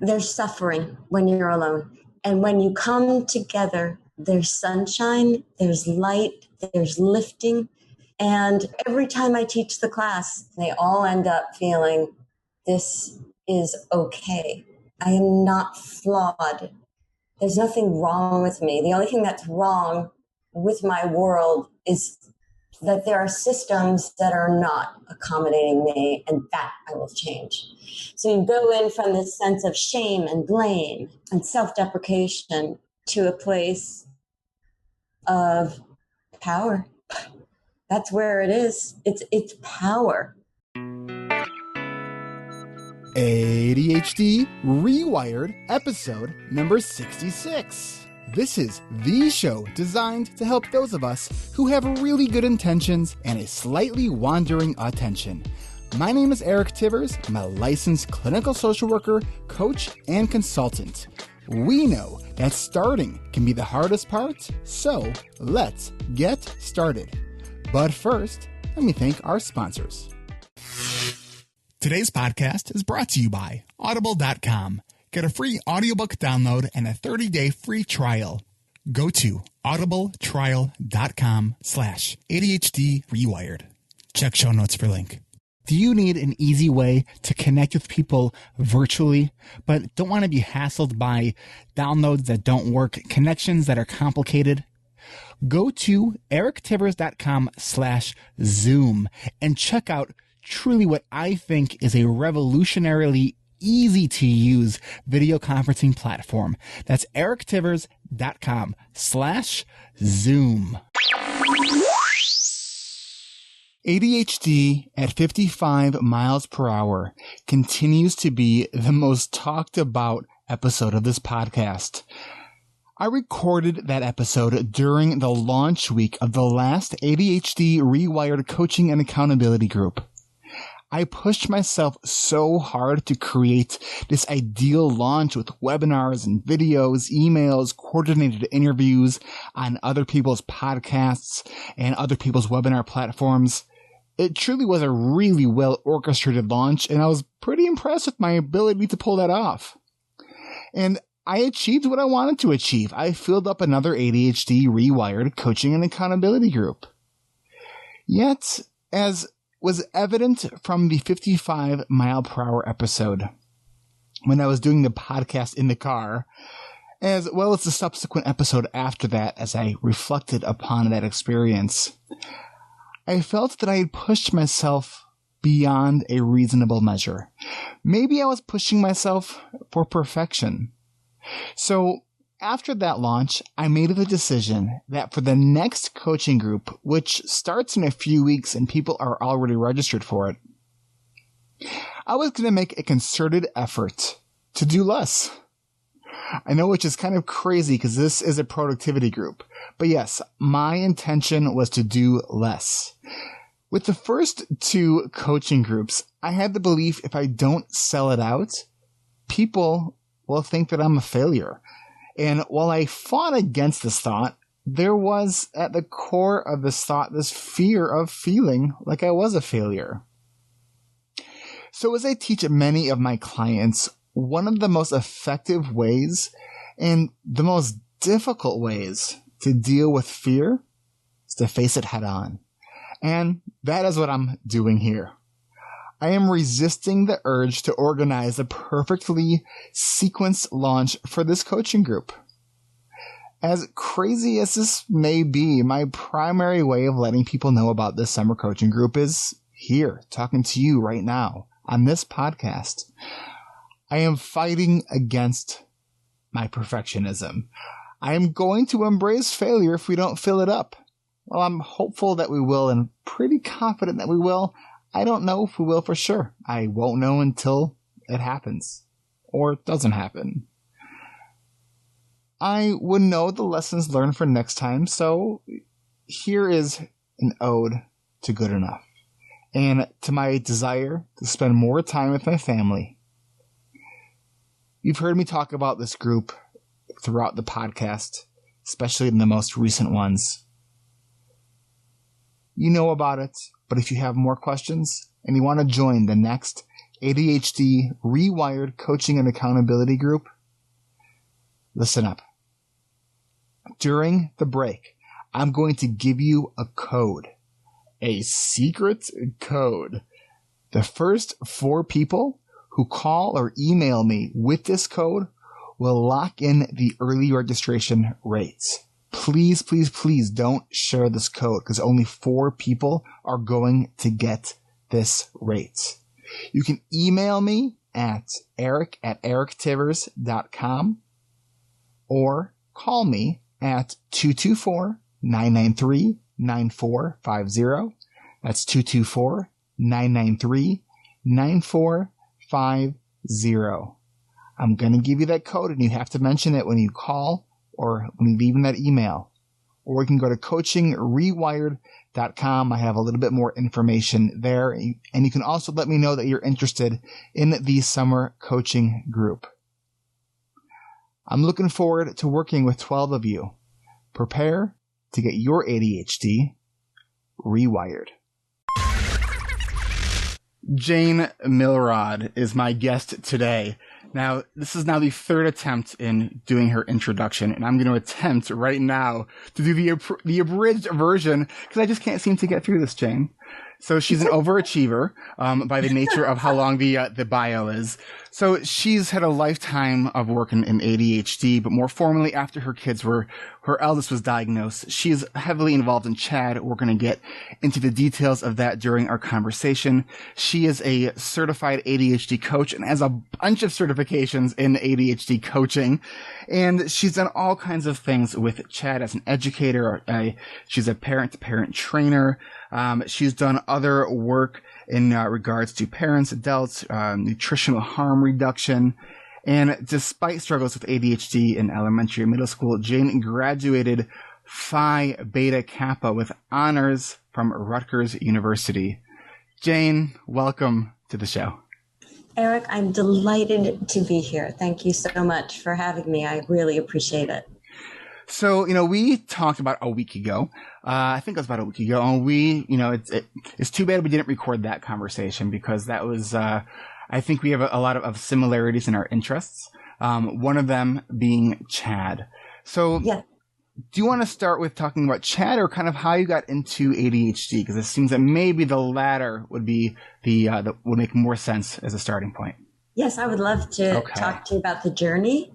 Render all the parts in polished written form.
there's suffering when you're alone. And when you come together, there's sunshine, there's light, there's lifting. And every time I teach the class, they all end up feeling this is okay. I am not flawed. There's nothing wrong with me. The only thing that's wrong with my world is that there are systems that are not accommodating me, and that I will change. So you go in from this sense of shame and blame and self-deprecation to a place of power. That's where it is. It's power. ADHD Rewired, episode number 66. This is the show designed to help those of us who have really good intentions and a slightly wandering attention. My name is Eric Tivers. I'm a licensed clinical social worker, coach, and consultant. We know that starting can be the hardest part, so let's get started. But first, let me thank our sponsors. Today's podcast is brought to you by Audible.com. Get a free audiobook download and a 30-day free trial. Go to audibletrial.com/ADHD Rewired. Check show notes for link. Do you need an easy way to connect with people virtually, but don't want to be hassled by downloads that don't work, connections that are complicated? Go to erictivers.com/Zoom and check out truly what I think is a revolutionarily easy to use video conferencing platform. That's erictivers.com/Zoom. ADHD at 55 miles per hour continues to be the most talked about episode of this podcast. I recorded that episode during the launch week of the last ADHD Rewired coaching and accountability group. I pushed myself so hard to create this ideal launch with webinars and videos, emails, coordinated interviews on other people's podcasts and other people's webinar platforms. It truly was a really well orchestrated launch, and I was pretty impressed with my ability to pull that off. And I achieved what I wanted to achieve. I filled up another ADHD Rewired coaching and accountability group. Yet, as was evident from the 55 mile per hour episode when I was doing the podcast in the car, as well as the subsequent episode after that as I reflected upon that experience, I felt that I had pushed myself beyond a reasonable measure. Maybe I was pushing myself for perfection. So after that launch, I made the decision that for the next coaching group, which starts in a few weeks and people are already registered for it, I was going to make a concerted effort to do less. I know, which is kind of crazy because this is a productivity group. But yes, my intention was to do less. With the first two coaching groups, I had the belief if I don't sell it out, people will think that I'm a failure. And while I fought against this thought, there was at the core of this thought this fear of feeling like I was a failure. So as I teach many of my clients, one of the most effective ways and the most difficult ways to deal with fear is to face it head on. And that is what I'm doing here. I am resisting the urge to organize a perfectly sequenced launch for this coaching group. As crazy as this may be, my primary way of letting people know about this summer coaching group is here, talking to you right now on this podcast. I am fighting against my perfectionism. I am going to embrace failure if we don't fill it up. Well, I'm hopeful that we will and pretty confident that we will. I don't know if we will for sure. I won't know until it happens or it doesn't happen. I would know the lessons learned for next time, so here is an ode to good enough and to my desire to spend more time with my family. You've heard me talk about this group throughout the podcast, especially in the most recent ones. You know about it, but if you have more questions and you want to join the next ADHD Rewired Coaching and Accountability Group, listen up. During the break, I'm going to give you a code, a secret code. The first 4 people who call or email me with this code will lock in the early registration rates. Please, please, please don't share this code because only 4 people are going to get this rate. You can email me at eric@erictivers.com or call me at 224-993-9450. That's 224-993-9450. I'm going to give you that code and you have to mention it when you call or when you leave in that email. Or you can go to coachingrewired.com. I have a little bit more information there. And you can also let me know that you're interested in the summer coaching group. I'm looking forward to working with 12 of you. Prepare to get your ADHD rewired. Jane Milrod is my guest today. Now, this is now the 3rd attempt in doing her introduction, and I'm going to attempt right now to do the abridged version because I just can't seem to get through this, Jane. So she's an overachiever by the nature of how long the bio is. So she's had a lifetime of work in ADHD, but more formally after her eldest was diagnosed. She is heavily involved in CHAD. We're going to get into the details of that during our conversation. She is a certified ADHD coach and has a bunch of certifications in ADHD coaching. And she's done all kinds of things with CHAD as an educator. She's a parent-to-parent trainer. She's done other work in regards to parents, adults, nutritional harm reduction. And despite struggles with ADHD in elementary and middle school, Jane graduated Phi Beta Kappa with honors from Rutgers University. Jane, welcome to the show. Eric, I'm delighted to be here. Thank you so much for having me. I really appreciate it. So, we talked about a week ago. I think it was about a week ago. And it's too bad we didn't record that conversation because that was, I think we have a lot of similarities in our interests. One of them being CHAD. So, yeah. Do you want to start with talking about CHAD or kind of how you got into ADHD? Because it seems that maybe the latter would be that would make more sense as a starting point. Yes, I would love to talk to you about the journey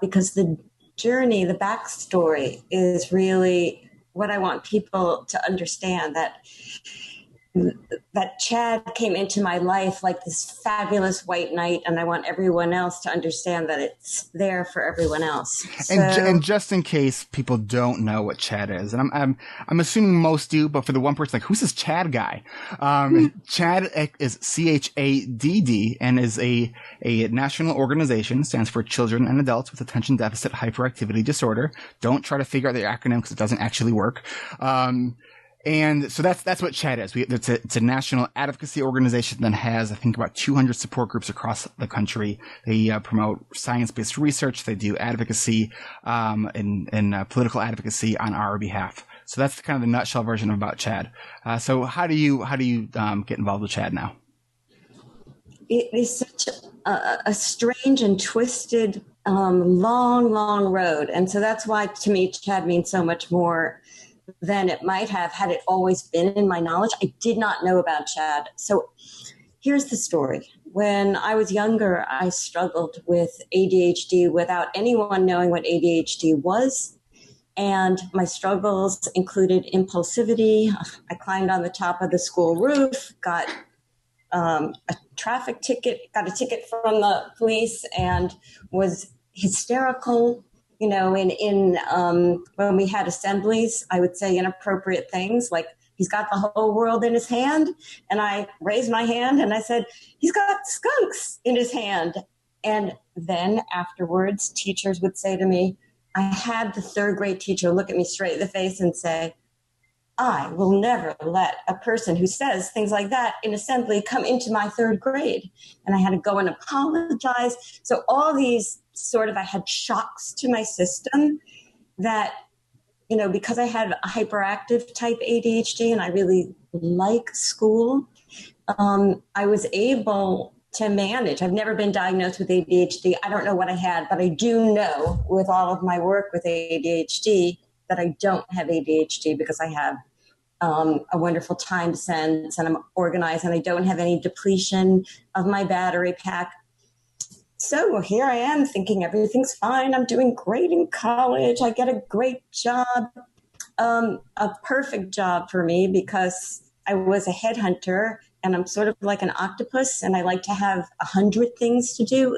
because the journey, the backstory is really what I want people to understand, that CHAD came into my life like this fabulous white knight, and I want everyone else to understand that it's there for everyone else. And just in case people don't know what CHAD is, and I'm assuming most do, but for the one person like, who's this CHAD guy? CHAD is CHADD and is a national organization, stands for Children and Adults with Attention Deficit Hyperactivity Disorder. Don't try to figure out the acronym because it doesn't actually work. And so that's what CHAD is. It's a national advocacy organization that has, I think, about 200 support groups across the country. They promote science-based research. They do advocacy and political advocacy on our behalf. So that's kind of the nutshell version about CHAD. So how do you get involved with CHAD now? It is such a strange and twisted, long road, and so that's why to me CHAD means so much more than it might have had it always been in my knowledge. I did not know about CHAD. So here's the story. When I was younger, I struggled with ADHD without anyone knowing what ADHD was. And my struggles included impulsivity. I climbed on the top of the school roof, got a traffic ticket, got a ticket from the police, and was hysterical. When we had assemblies, I would say inappropriate things like, he's got the whole world in his hand. And I raised my hand and I said, he's got skunks in his hand. And then afterwards, teachers would say to me, I had the 3rd grade teacher look at me straight in the face and say, I will never let a person who says things like that in assembly come into my 3rd grade. And I had to go and apologize. So all these I had shocks to my system that, because I had a hyperactive type ADHD and I really like school, I was able to manage. I've never been diagnosed with ADHD. I don't know what I had, but I do know with all of my work with ADHD that I don't have ADHD because I have a wonderful time sense and I'm organized and I don't have any depletion of my battery pack. So here I am thinking everything's fine. I'm doing great in college. I get a great job, a perfect job for me because I was a headhunter and I'm sort of like an octopus and I like to have 100 things to do.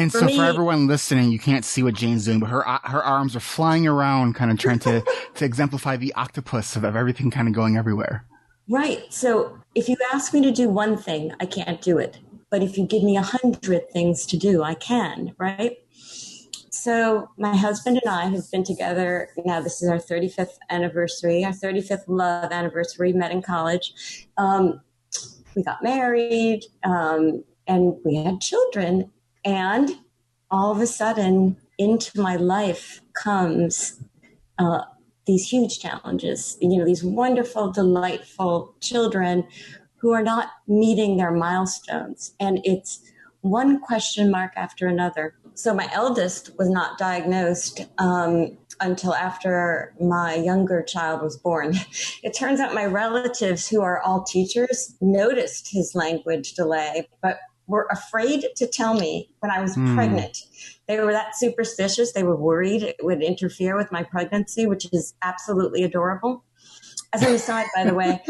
For everyone listening, you can't see what Jane's doing, but her arms are flying around, kind of trying to exemplify the octopus of everything kind of going everywhere. Right. So if you ask me to do one thing, I can't do it. But if you give me 100 things to do, I can, right? So my husband and I have been together, now this is our 35th anniversary, our 35th love anniversary, met in college. We got married and we had children. And all of a sudden into my life comes these huge challenges, these wonderful, delightful children who are not meeting their milestones. And it's one question mark after another. So my eldest was not diagnosed until after my younger child was born. It turns out my relatives, who are all teachers, noticed his language delay, but were afraid to tell me when I was pregnant. They were that superstitious. They were worried it would interfere with my pregnancy, which is absolutely adorable. As an aside, by the way,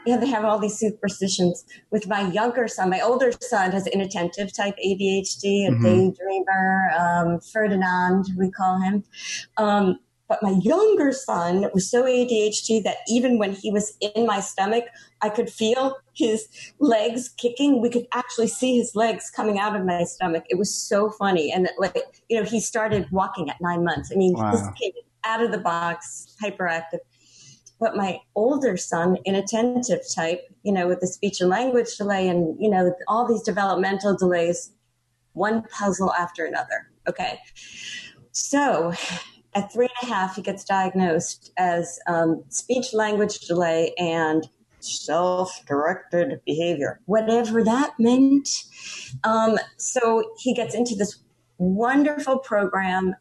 they have all these superstitions. With my younger son, my older son has inattentive type ADHD, a daydreamer, Ferdinand, we call him. But my younger son was so ADHD that even when he was in my stomach, I could feel his legs kicking. We could actually see his legs coming out of my stomach. It was so funny. And he started walking at 9 months. I mean, This kid out of the box, hyperactive. But my older son, inattentive type, with the speech and language delay and, all these developmental delays, one puzzle after another. Okay. So at 3.5, he gets diagnosed as speech language delay and self-directed behavior, whatever that meant. So he gets into this wonderful program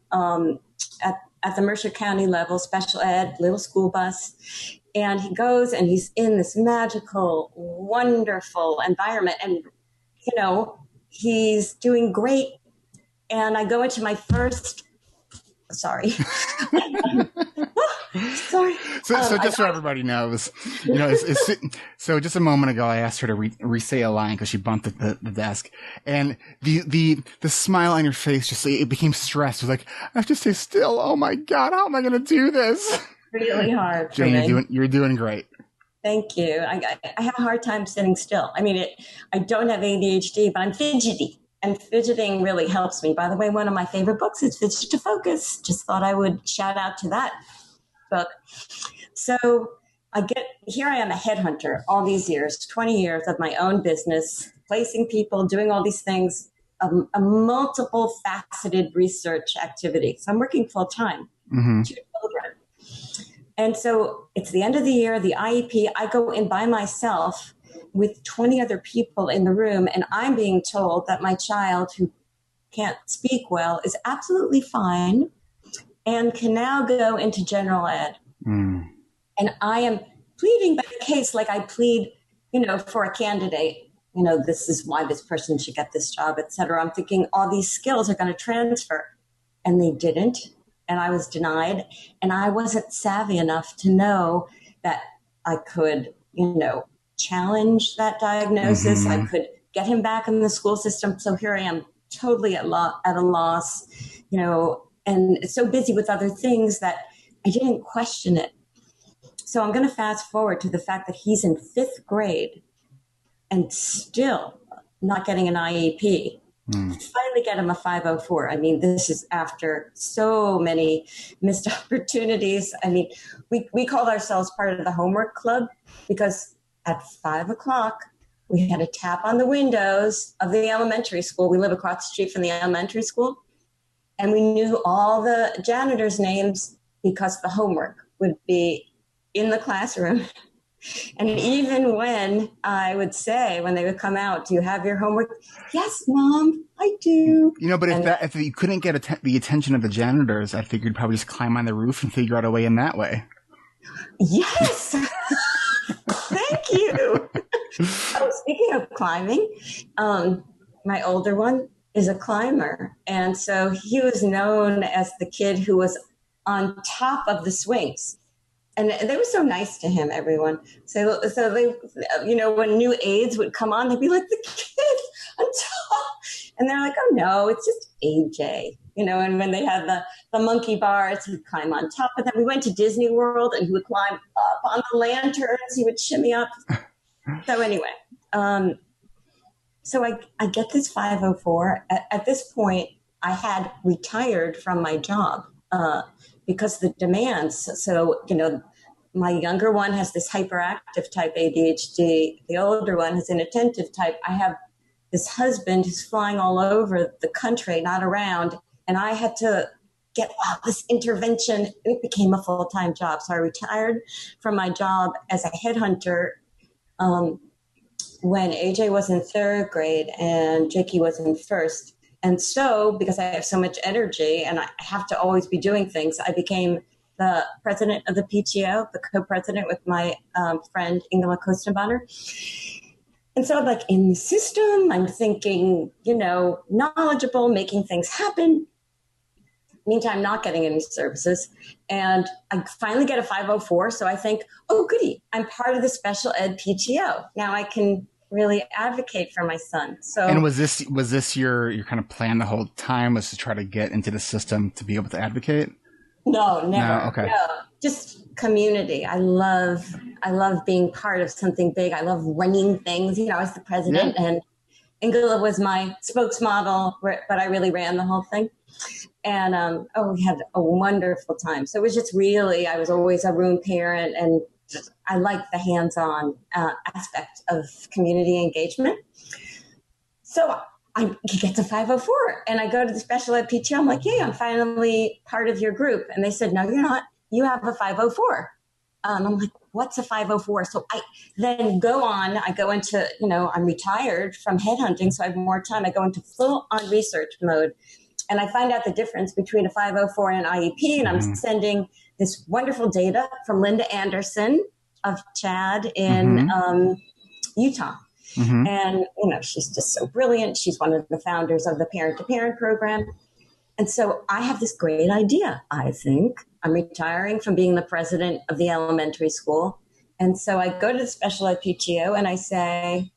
at the Mercer County level, special ed, little school bus. And he goes and he's in this magical, wonderful environment. And, he's doing great. And I go into my first, sorry. Sorry. So just so everybody knows, so just a moment ago, I asked her to re-say a line because she bumped the desk, and the smile on your face just it became stressed. It was like, I have to stay still. Oh my God, how am I going to do this? Really hard. Jane, you're doing great. Thank you. I have a hard time sitting still. I mean, I don't have ADHD, but I'm fidgety. And fidgeting really helps me. By the way, one of my favorite books is Fidget to Focus. Just thought I would shout out to that book. So here I am, a headhunter all these years, 20 years of my own business, placing people, doing all these things, a multiple faceted research activity. So I'm working full time, 2 children. And so it's the end of the year, the IEP, I go in by myself with 20 other people in the room, and I'm being told that my child, who can't speak well, is absolutely fine and can now go into general ed. And I am pleading by the case like I plead, for a candidate. This is why this person should get this job, et cetera. I'm thinking all these skills are going to transfer, and they didn't. And I was denied, and I wasn't savvy enough to know that I could, challenge that diagnosis. I could get him back in the school system. So here I am, totally at a loss, and so busy with other things that I didn't question it. So I'm going to fast forward to the fact that he's in 5th grade and still not getting an IEP. Finally get him a 504. I mean, this is after so many missed opportunities. I mean, we called ourselves part of the homework club because at 5 o'clock, we had a tap on the windows of the elementary school. We live across the street from the elementary school. And we knew all the janitors' names because the homework would be in the classroom. And even when I would say, when they would come out, do you have your homework? Yes, Mom, I do. But if you couldn't get the attention of the janitors, I figured you'd probably just climb on the roof and figure out a way in that way. Yes. Thank you. Speaking of climbing, my older one is a climber. And so he was known as the kid who was on top of the swings. And they were so nice to him, everyone. So they, when new aides would come on, they'd be like, the kid on top. And they're like, oh, no, it's just AJ. And when they had the monkey bars, he'd climb on top of them. We went to Disney World, and he would climb up on the lanterns. He would shimmy up. So anyway, so I get this 504. At this point, I had retired from my job because the demands. So, my younger one has this hyperactive type ADHD. The older one has an attentive type. I have this husband who's flying all over the country, not around. And I had to get this intervention. It became a full-time job. So I retired from my job as a headhunter when AJ was in 3rd grade and Jakey was in 1st. And so, because I have so much energy and I have to always be doing things, I became the president of the PTO, the co-president with my friend Ingela Kostenbacher. And so I'm like in the system, I'm thinking, knowledgeable, making things happen. Meantime, not getting any services. And I finally get a 504. So I think, oh, goody, I'm part of the special ed PTO. Now I can really advocate for my son. So, and was this your kind of plan the whole time, was to try to get into the system to be able to advocate? No, never. No, okay. No, just community. I love being part of something big. I love running things. I was the president, and Ingela was my spokesmodel, but I really ran the whole thing. And we had a wonderful time. So it was just really, I was always a room parent, and I like the hands-on aspect of community engagement. So he gets a 504, and I go to the special ed PTO. I'm like, I'm finally part of your group. And they said, no, you're not. You have a 504. I'm like, what's a 504? So I then go on. I go into, I'm retired from headhunting, so I have more time. I go into full-on research mode. And I find out the difference between a 504 and an IEP, and I'm sending this wonderful data from Linda Anderson of Chad in Utah. Mm-hmm. And, she's just so brilliant. She's one of the founders of the Parent-to-Parent program. And so I have this great idea, I think. I'm retiring from being the president of the elementary school. And so I go to the special ed PTO and I say,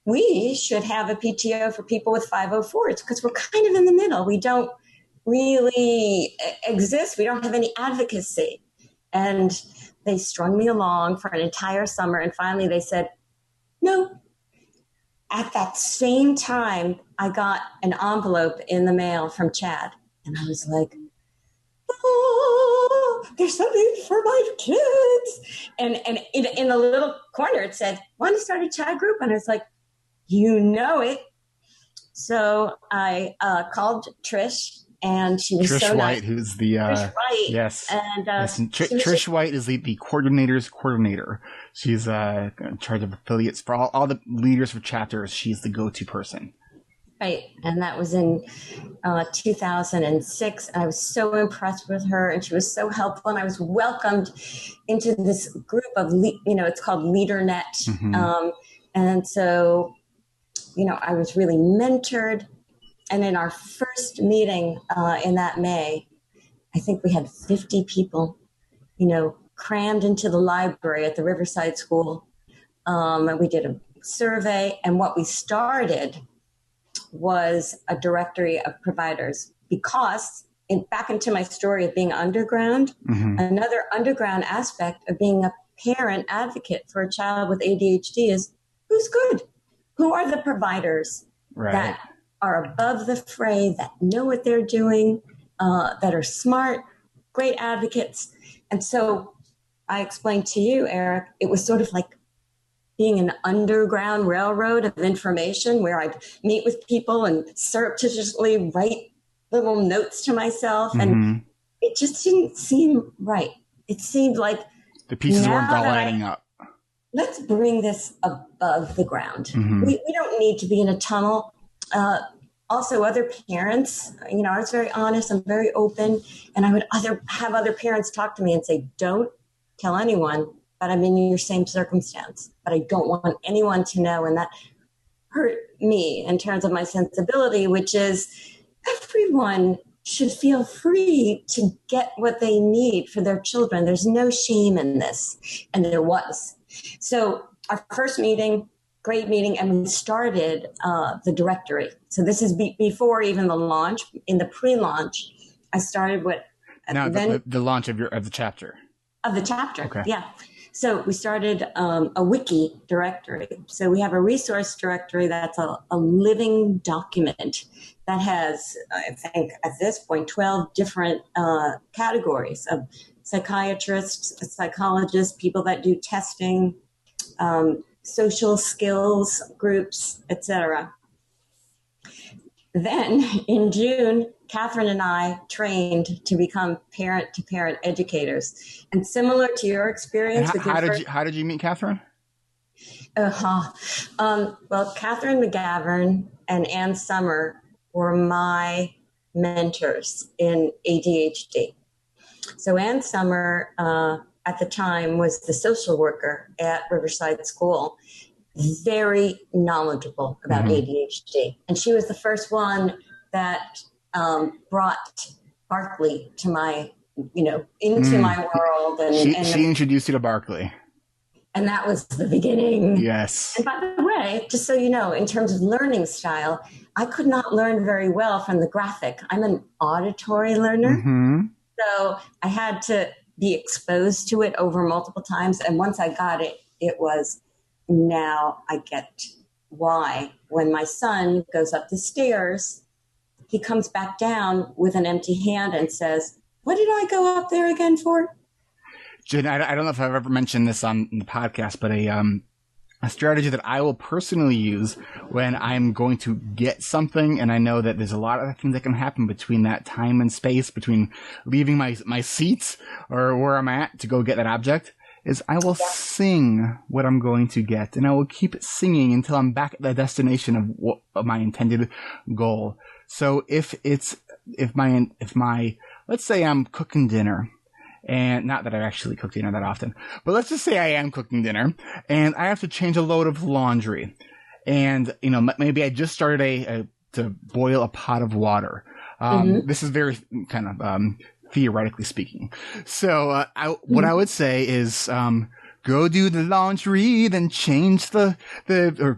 we should have a PTO for people with 504s because we're kind of in the middle. We don't really exist. We don't have any advocacy. And they strung me along for an entire summer. And finally they said, no. At that same time, I got an envelope in the mail from Chad. And I was like, oh, there's something for my kids. And in the little corner, it said, want to start a Chad group? And I was like, you know it. So I called Trish, and she was Trish so White, nice. who's the Trish White. Yes, and Trish White is the coordinator's coordinator. She's in charge of affiliates for all the leaders for chapters. She's the go-to person. Right, and that was in 2006. And I was so impressed with her, and she was so helpful. And I was welcomed into this group of, it's called LeaderNet. Mm-hmm. And so, I was really mentored. And in our first meeting in that May, I think we had 50 people, crammed into the library at the Riverside School. And we did a survey. And what we started was a directory of providers, because back into my story of being underground, another underground aspect of being a parent advocate for a child with ADHD is who's good? Who are the providers that are above the fray, that know what they're doing, that are smart, great advocates? And so I explained to you, Eric, it was sort of like being an underground railroad of information where I'd meet with people and surreptitiously write little notes to myself. And it just didn't seem right. It seemed like the pieces weren't all adding up. let's bring this above the ground. Mm-hmm. We don't need to be in a tunnel. Also, other parents, I was very honest, I'm very open, and I would have other parents talk to me and say, don't tell anyone that I'm in your same circumstance, but I don't want anyone to know. And that hurt me in terms of my sensibility, which is everyone should feel free to get what they need for their children. There's no shame in this. And there was. So our first meeting, great meeting, and we started the directory. So this is before even the launch. In the pre-launch, I started what now the launch of the chapter. Of the chapter, okay. Yeah. So we started a wiki directory. So we have a resource directory that's a living document that has, I think at this point, 12 different categories of psychiatrists, psychologists, people that do testing, social skills groups, etc. Then in June, Catherine and I trained to become parent-to-parent educators. And similar to your experience with how did you meet Catherine? Well, Catherine McGavern and Ann Summer were my mentors in ADHD. So Ann Summer, at the time, was the social worker at Riverside School, very knowledgeable about ADHD. And she was the first one that brought Barkley to my, into my world. And she introduced you to Barkley. And that was the beginning. Yes. And by the way, just so you know, in terms of learning style, I could not learn very well from the graphic. I'm an auditory learner. Mm-hmm. So I had to be exposed to it over multiple times. And once I got it, it was, now I get why. When my son goes up the stairs, he comes back down with an empty hand and says, what did I go up there again for? Jen, I don't know if I've ever mentioned this on the podcast, but a strategy that I will personally use when I'm going to get something, and I know that there's a lot of things that can happen between that time and space, between leaving my seats or where I'm at to go get that object, is I will sing what I'm going to get, and I will keep singing until I'm back at the destination of my intended goal. So if my let's say I'm cooking dinner, and not that I actually cook dinner that often, but let's just say I am cooking dinner and I have to change a load of laundry, and maybe I just started to boil a pot of water. This is very kind of theoretically speaking. So what I would say is go do the laundry, then change or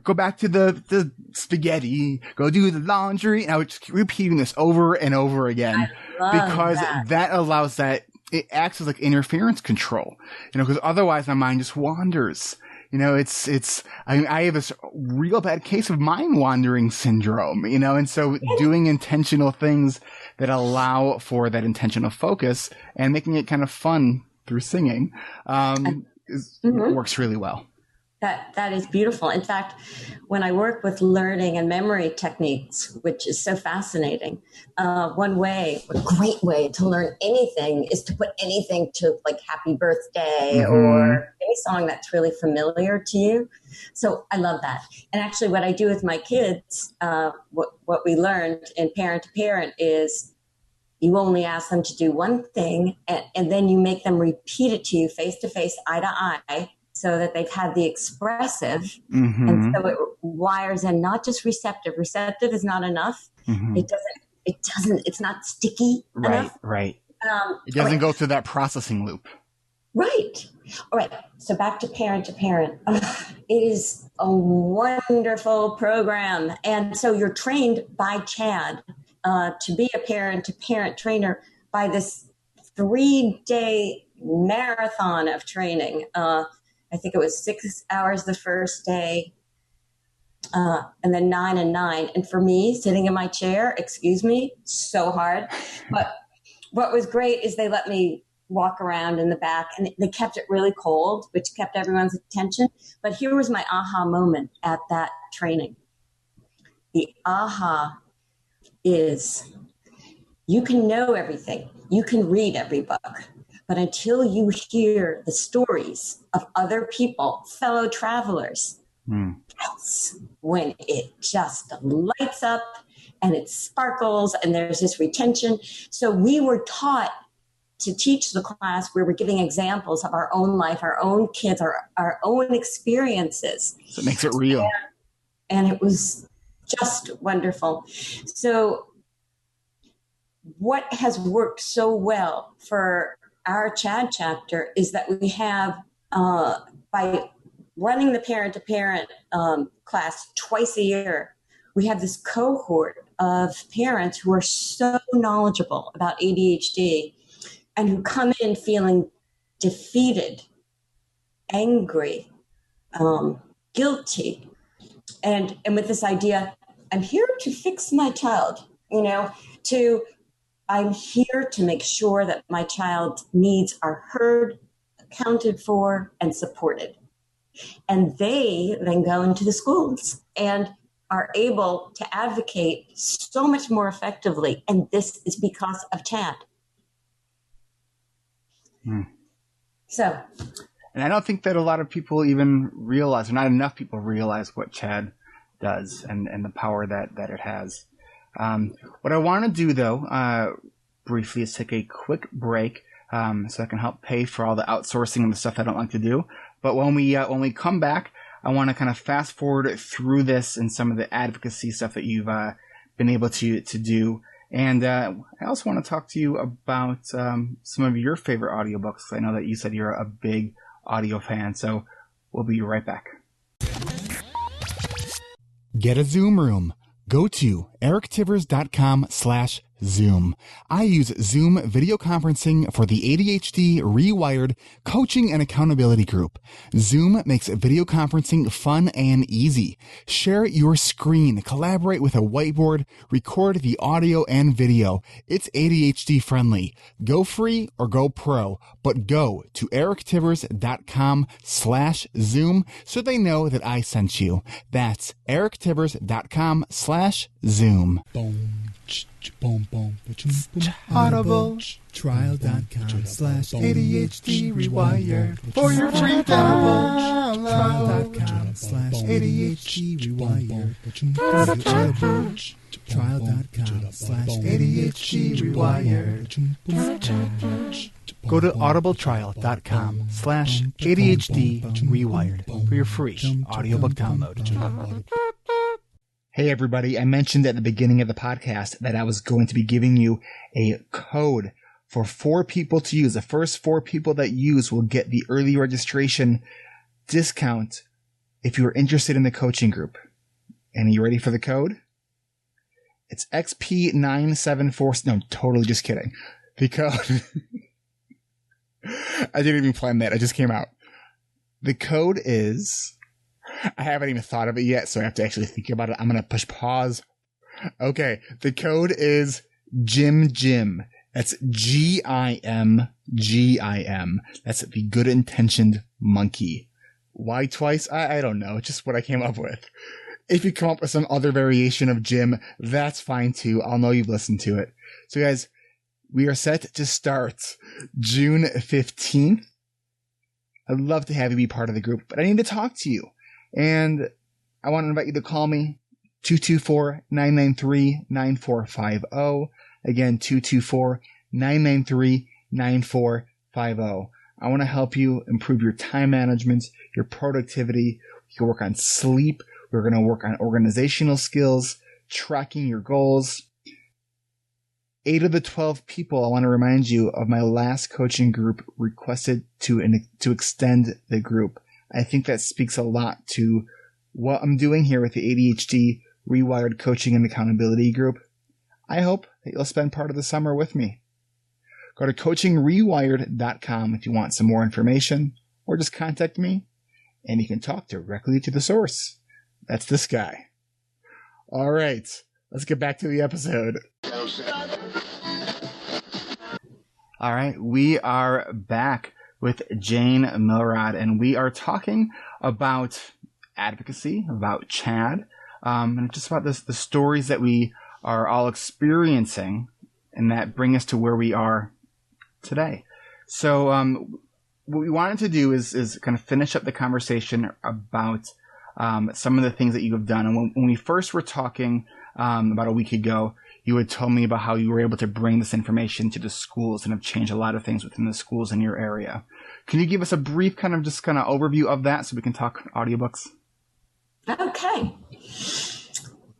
go back to the spaghetti, go do the laundry. And I would just keep repeating this over and over again because that allows it acts as like interference control, because otherwise my mind just wanders. I have this real bad case of mind wandering syndrome, and so doing intentional things that allow for that intentional focus and making it kind of fun through singing, works really well. That is beautiful. In fact, when I work with learning and memory techniques, which is so fascinating, a great way to learn anything is to put anything to like happy birthday or any song that's really familiar to you. So I love that. And actually what I do with my kids, what we learned in parent to parent is you only ask them to do one thing and then you make them repeat it to you face to face, eye to eye, so that they've had the expressive, and so it wires in not just receptive. Receptive is not enough. It's not sticky enough. Right. It doesn't go through that processing loop. Right. All right. So back to parent. It is a wonderful program. And so you're trained by Chad to be a parent-to-parent trainer by this 3-day marathon of training. I think it was 6 hours the first day, and then 9 and 9. And for me, sitting in my chair, so hard. But what was great is they let me walk around in the back, and they kept it really cold, which kept everyone's attention. But here was my aha moment at that training. The aha is you can know everything. You can read every book. But until you hear the stories of other people, fellow travelers, that's when it just lights up and it sparkles and there's this retention. So we were taught to teach the class, we were giving examples of our own life, our own kids, our own experiences. So it makes it real. And it was just wonderful. So what has worked so well for our CHAD chapter is that we have, by running the parent-to-parent class twice a year, we have this cohort of parents who are so knowledgeable about ADHD and who come in feeling defeated, angry, guilty, and with this idea, I'm here to fix my child, I'm here to make sure that my child's needs are heard, accounted for, and supported. And they then go into the schools and are able to advocate so much more effectively. And this is because of CHAD. So. And I don't think that a lot of people even realize, or not enough people realize what CHAD does and the power that it has. What I want to do, though, briefly is take a quick break so I can help pay for all the outsourcing and the stuff I don't like to do. But when we come back, I want to kind of fast forward through this and some of the advocacy stuff that you've been able to do. And I also want to talk to you about some of your favorite audiobooks. I know that you said you're a big audio fan, so we'll be right back. Get a Zoom room. Go to erictivers.com/Zoom. I use Zoom video conferencing for the ADHD Rewired coaching and accountability group. Zoom makes video conferencing fun and easy. Share your screen, collaborate with a whiteboard, record the audio and video. It's ADHD friendly. Go free or go pro, but go to erictivers.com/Zoom so they know that I sent you. That's erictivers.com/Zoom. Audible trial.com/ADHD Rewired for your free download. Trial.com/ADHD Rewired. Trial.com/ADHD Rewired. Go to audibletrial.com/ADHD Rewired for your free audiobook download. Hey everybody, I mentioned at the beginning of the podcast that I was going to be giving you a code for 4 people to use. The first 4 people that use will get the early registration discount if you are interested in the coaching group. And are you ready for the code? It's XP974. No, totally just kidding. The code. I didn't even plan that. It just came out. The code is... I haven't even thought of it yet, so I have to actually think about it. I'm going to push pause. Okay. The code is Jim. That's GIM. That's the good intentioned monkey. Why twice? I don't know. It's just what I came up with. If you come up with some other variation of Jim, that's fine too. I'll know you've listened to it. So guys, we are set to start June 15th. I'd love to have you be part of the group, but I need to talk to you. And I want to invite you to call me, 224-993-9450. Again, 224-993-9450. I want to help you improve your time management, your productivity. You can work on sleep. We're going to work on organizational skills, tracking your goals. 8 of the 12 people, I want to remind you of my last coaching group requested to extend the group. I think that speaks a lot to what I'm doing here with the ADHD Rewired Coaching and Accountability Group. I hope that you'll spend part of the summer with me. Go to coachingrewired.com if you want some more information, or just contact me, and you can talk directly to the source. That's this guy. All right, let's get back to the episode. All right, we are back with Jane Milrod, and we are talking about advocacy, about CHAD, and just about the stories that we are all experiencing and that bring us to where we are today. So what we wanted to do is kind of finish up the conversation about some of the things that you have done. And when we first were talking about a week ago, you had told me about how you were able to bring this information to the schools and have changed a lot of things within the schools in your area. Can you give us a brief kind of overview of that so we can talk audiobooks? Okay.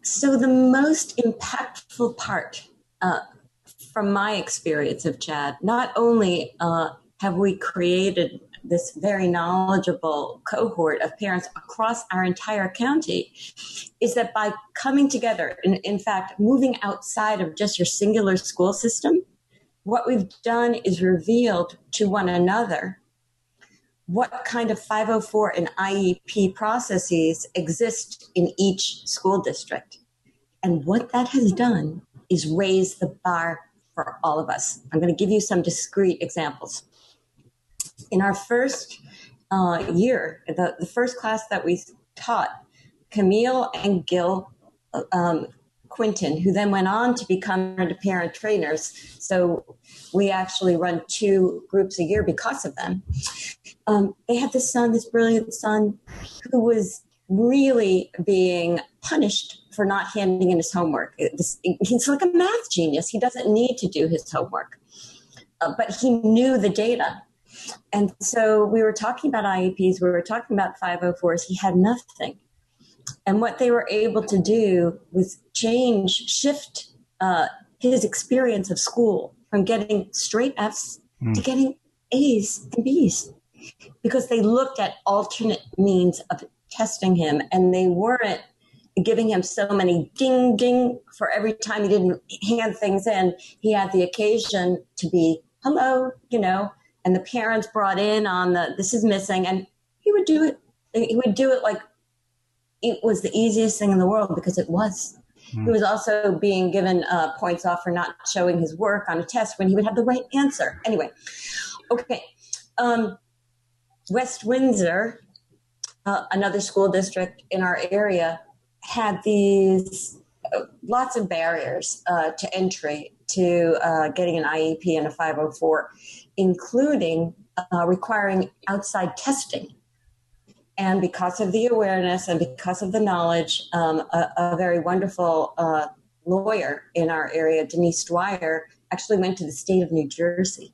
So the most impactful part from my experience of CHAD, not only have we created this very knowledgeable cohort of parents across our entire county, is that by coming together, in fact, moving outside of just your singular school system, what we've done is revealed to one another what kind of 504 and IEP processes exist in each school district. And what that has done is raise the bar for all of us. I'm going to give you some discrete examples. In our first year, the first class that we taught, Camille and Gil Quinton, who then went on to become parent trainers. So we actually run 2 groups a year because of them. They had this brilliant son, who was really being punished for not handing in his homework. He's like a math genius. He doesn't need to do his homework, but he knew the data. And so we were talking about IEPs, we were talking about 504s. He had nothing. And what they were able to do was shift his experience of school from getting straight Fs to getting A's and B's, because they looked at alternate means of testing him, and they weren't giving him so many ding, ding for every time he didn't hand things in. He had the occasion to be, hello, and the parents brought in on this is missing, and he would do it. He would do it like it was the easiest thing in the world, because it was. He was also being given points off for not showing his work on a test when he would have the right answer. Anyway, okay. West Windsor, another school district in our area, had these lots of barriers to entry to getting an IEP and a 504, including requiring outside testing. And because of the awareness and because of the knowledge, a very wonderful lawyer in our area, Denise Dwyer, actually went to the state of New Jersey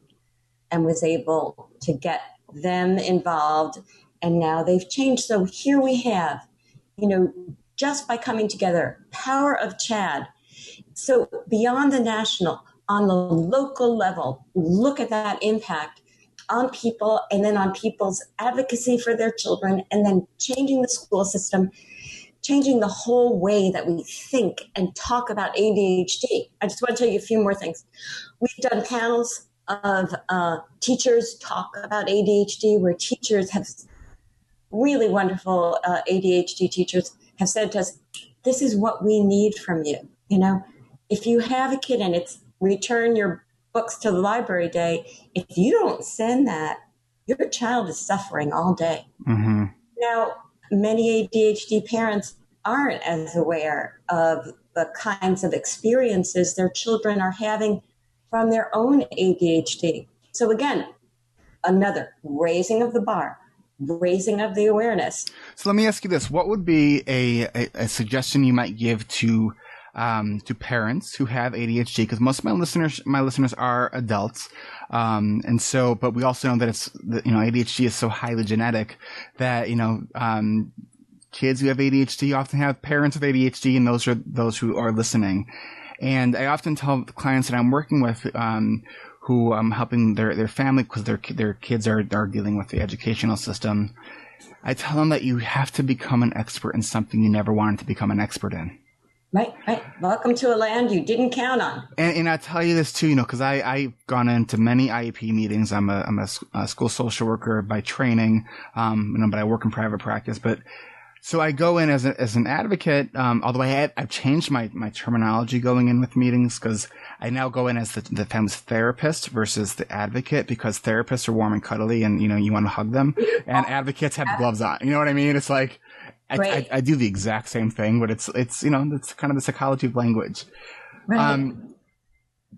and was able to get them involved. And now they've changed. So here we have, just by coming together, power of CHAD. So beyond the national, on the local level, look at that impact on people, and then on people's advocacy for their children, and then changing the school system, changing the whole way that we think and talk about ADHD. I just want to tell you a few more things. We've done panels of teachers talk about ADHD, where teachers have really wonderful ADHD teachers have said to us, this is what we need from you. If you have a kid and it's return your books to the library day, if you don't send that, your child is suffering all day. Mm-hmm. Now, many ADHD parents aren't as aware of the kinds of experiences their children are having from their own ADHD. So again, another raising of the bar, raising of the awareness. So let me ask you this. What would be a suggestion you might give to parents who have ADHD? Because most of my listeners are adults. But we also know that ADHD is so highly genetic that, kids who have ADHD often have parents with ADHD, and those are those who are listening. And I often tell the clients that I'm working with, who I'm helping their family, because their kids are dealing with the educational system. I tell them that you have to become an expert in something you never wanted to become an expert in. Right. Welcome to a land you didn't count on. And I tell you this too, because I've gone into many IEP meetings. I'm a school social worker by training, but I work in private practice. But so I go in as an advocate, although I've changed my terminology going in with meetings, because I now go in as the family's therapist versus the advocate, because therapists are warm and cuddly and, you want to hug them, and advocates have gloves on. You know what I mean? It's like, I do the exact same thing, but it's kind of the psychology of language. Right.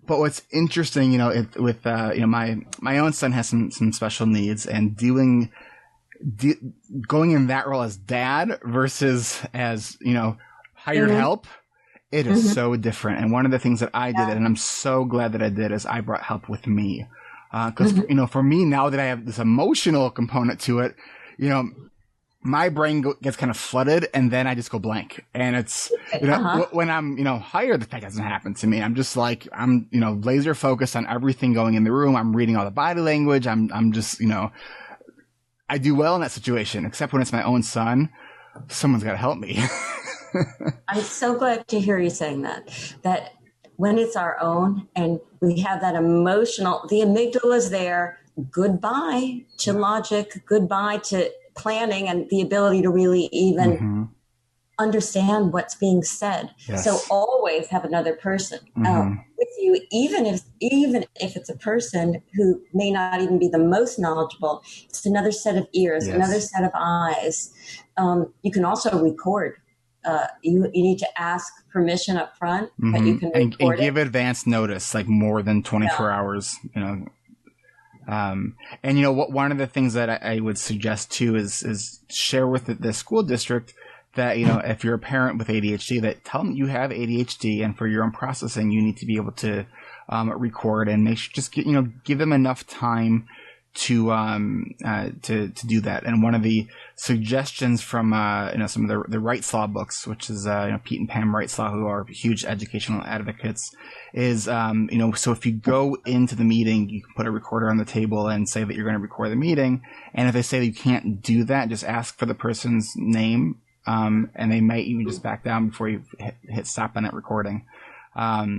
But what's interesting, with my own son has some special needs, and going in that role as dad versus as hired help, it is so different. And one of the things that I did, and I'm so glad that I did, is I brought help with me, because for me, now that I have this emotional component to it, my brain gets kind of flooded, and then I just go blank. And it's, when I'm, hired, that doesn't happen to me. I'm just like, I'm, laser focused on everything going in the room. I'm reading all the body language. I'm just, I do well in that situation, except when it's my own son. Someone's got to help me. I'm so glad to hear you saying that when it's our own and we have that emotional, the amygdala's there, goodbye to logic, goodbye to planning and the ability to really even understand what's being said. Yes. So always have another person with you, even if it's a person who may not even be the most knowledgeable. It's another set of ears, another set of eyes. You can also record. You need to ask permission up front, but you can record and give advance notice, like more than 24 hours. And one of the things that I would suggest too is share with the school district that, if you're a parent with ADHD, that tell them you have ADHD, and for your own processing, you need to be able to record, and make sure, just give them enough time to do that. And one of the suggestions from some of the Wright's Law books, which is Pete and Pam Wright's Law, who are huge educational advocates, is so if you go into the meeting, you can put a recorder on the table and say that you're going to record the meeting, and if they say that you can't do that, just ask for the person's name, and they might even just back down before you hit stop on that recording. But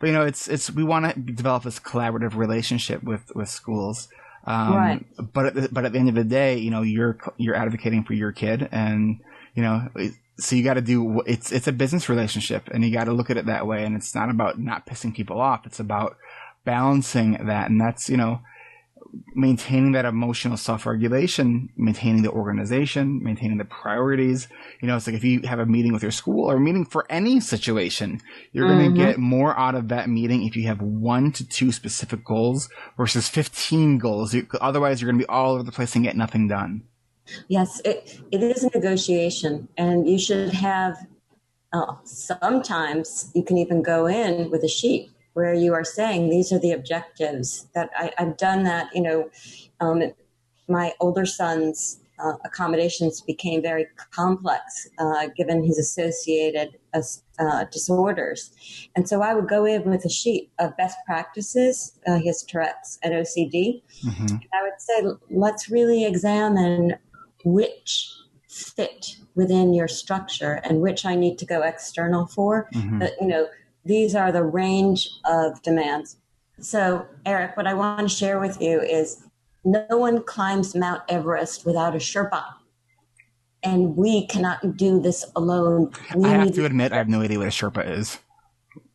it's we want to develop this collaborative relationship with schools. Right. But at the end of the day, you're advocating for your kid, and so you got to do it's a business relationship, and you got to look at it that way. And it's not about not pissing people off; it's about balancing that, and that's maintaining that emotional self-regulation, maintaining the organization, maintaining the priorities. It's like if you have a meeting with your school or a meeting for any situation, you're going to get more out of that meeting if you have 1 to 2 specific goals versus 15 goals. Otherwise, you're going to be all over the place and get nothing done. Yes, it is a negotiation, and you should have, sometimes you can even go in with a sheet where you are saying, these are the objectives. That I've done that, my older son's accommodations became very complex given his associated disorders. And so I would go in with a sheet of best practices, his Tourette's and OCD. And I would say, let's really examine which fit within your structure and which I need to go external for. But, these are the range of demands. So, Eric, what I want to share with you is no one climbs Mount Everest without a Sherpa. And we cannot do this alone. I have to admit, I have no idea what a Sherpa is.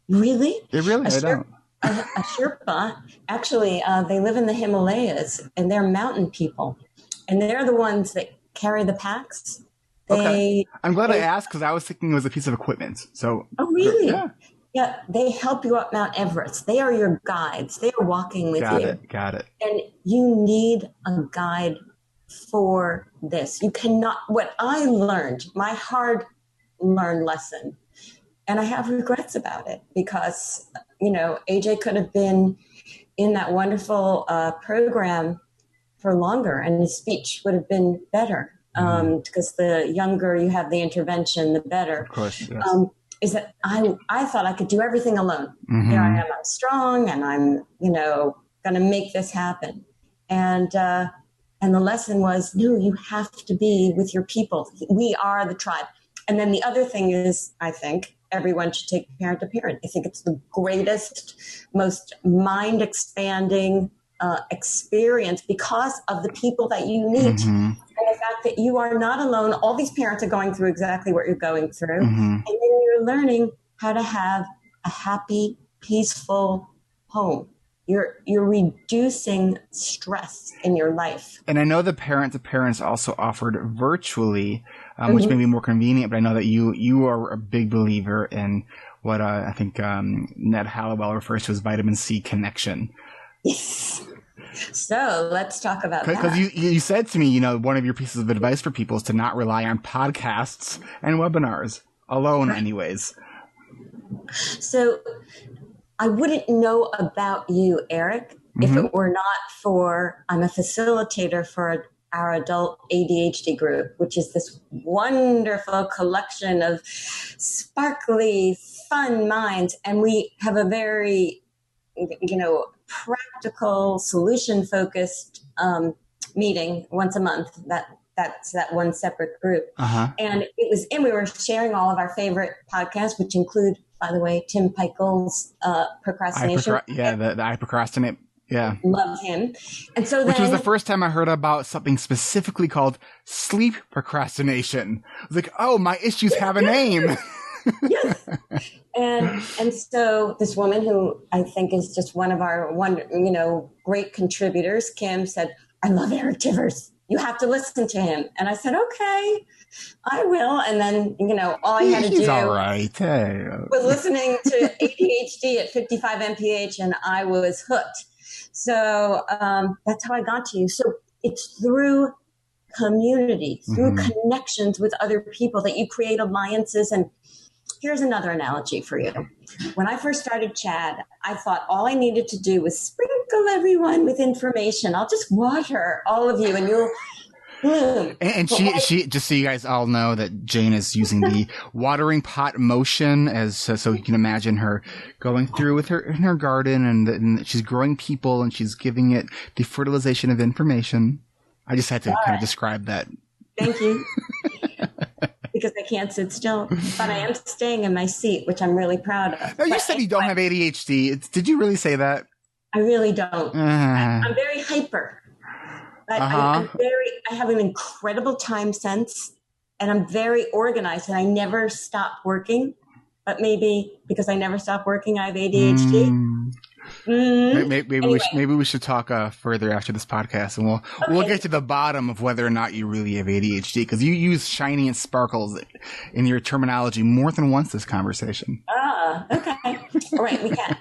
Really? I don't. A Sherpa, actually, they live in the Himalayas, and they're mountain people. And they're the ones that carry the packs. Okay. I'm glad I asked, because I was thinking it was a piece of equipment. So. Oh, really? Yeah, they help you up Mount Everest. They are your guides. They are walking with you. Got it. And you need a guide for this. You cannot, what I learned, my hard-learned lesson, and I have regrets about it because, AJ could have been in that wonderful program for longer, and his speech would have been better because the younger you have the intervention, the better. Of course, yes. Is that I thought I could do everything alone. Here I am, I'm strong, and I'm, going to make this happen. And the lesson was, no, you have to be with your people. We are the tribe. And then the other thing is, I think everyone should take parent to parent. I think it's the greatest, most mind-expanding experience because of the people that you meet. And the fact that you are not alone. All these parents are going through exactly what you're going through. And then you're learning how to have a happy, peaceful home. You're reducing stress in your life. And I know the parent-to-parents also offered virtually, which may be more convenient, but I know that you are a big believer in what I think Ned Hallowell refers to as vitamin C connection. Yes. So let's talk about that. Because you said to me, one of your pieces of advice for people is to not rely on podcasts and webinars alone, anyways. So I wouldn't know about you, Eric, if it were not for, I'm a facilitator for our adult ADHD group, which is this wonderful collection of sparkly, fun minds. And we have a very, practical, solution-focused meeting once a month. That's that one separate group. And we were sharing all of our favorite podcasts, which include, by the way, Tim Pickel's Procrastination. The I Procrastinate. Yeah. Love him. And so Which was the first time I heard about something specifically called sleep procrastination. I was like, oh, my issues have a name. Yes. And so this woman who I think is just one of our great contributors, Kim, said, I love Eric Tivers. You have to listen to him. And I said, okay, I will. And then, all I had to do all right. Hey. was listening to ADHD at 55 mph, and I was hooked. So that's how I got to you. So it's through community, through connections with other people that you create alliances. And here's another analogy for you. When I first started CHAD, I thought all I needed to do was sprinkle everyone with information. I'll just water all of you and you'll bloom. And she just so you guys all know that Jane is using the watering pot motion as so you can imagine her going through with her in her garden and she's growing people and she's giving it the fertilization of information. I just had to kind of describe that. Thank you. Because I can't sit still, but I am staying in my seat, which I'm really proud of. No, you said you don't have ADHD. Did you really say that? I really don't. I'm very hyper. But I have an incredible time sense, and I'm very organized, and I never stop working. But maybe because I never stop working, I have ADHD. Maybe we should talk further after this podcast, and we'll get to the bottom of whether or not you really have ADHD, because you use shiny and sparkles in your terminology more than once this conversation. Okay. All right, we can.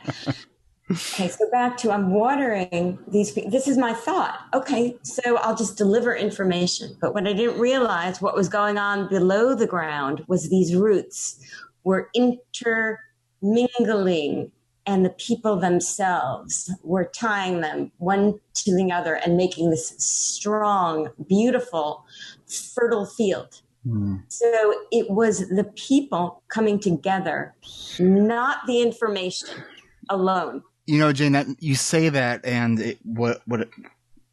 Okay, so back to I'm watering these people. This is my thought. Okay, so I'll just deliver information. But what I didn't realize, what was going on below the ground was these roots were intermingling, and the people themselves were tying them one to the other and making this strong, beautiful, fertile field. So it was the people coming together, not the information alone. Jane, that you say that, and what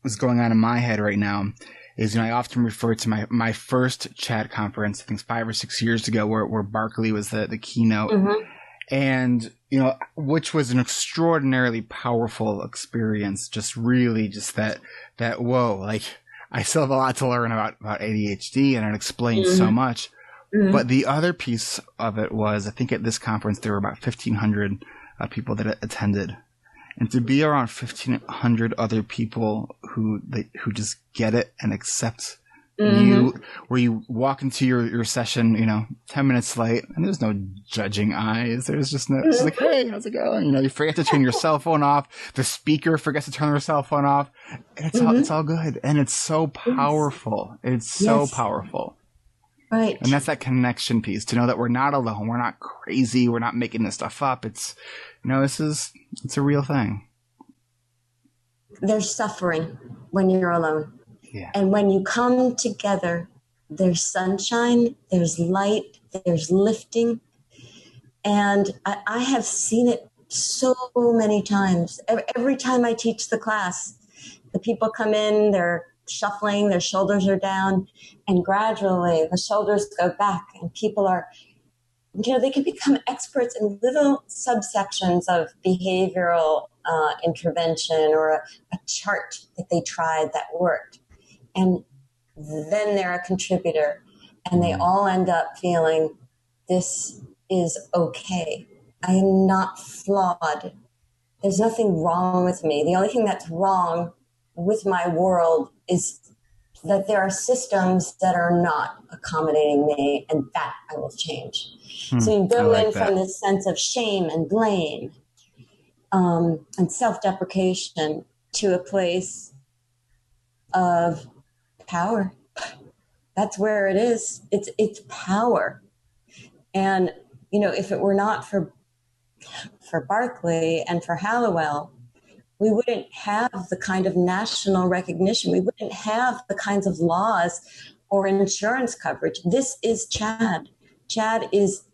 was going on in my head right now is, I often refer to my first chat conference, I think 5 or 6 years ago, where Barkley was the keynote, and which was an extraordinarily powerful experience. Just really, just that whoa, like I still have a lot to learn about ADHD, and it explains so much. But the other piece of it was, I think at this conference there were about 1,500 people that attended, and to be around 1,500 other people who just get it and accept you, where you walk into your session, 10 minutes late, and there's no judging eyes. There's just no, it's like, hey, how's it going? You forget to turn your cell phone off. The speaker forgets to turn their cell phone off. And it's all good, and it's so powerful. It's so powerful. Right. And that's that connection piece, to know that we're not alone. We're not crazy. We're not making this stuff up. It's, it's a real thing. There's suffering when you're alone. Yeah. And when you come together, there's sunshine, there's light, there's lifting. And I have seen it so many times. Every time I teach the class, the people come in, they're shuffling, their shoulders are down, and gradually the shoulders go back, and people are, they can become experts in little subsections of behavioral intervention or a chart that they tried that worked. And then they're a contributor, and they all end up feeling, this is okay. I am not flawed. There's nothing wrong with me. The only thing that's wrong with my world is that there are systems that are not accommodating me, and that I will change. So you go in from this sense of shame and blame and self-deprecation to a place of power. That's where it is. It's power. And, if it were not for Berkeley and for Hallowell, we wouldn't have the kind of national recognition. We wouldn't have the kinds of laws or insurance coverage. This is CHAD. CHAD is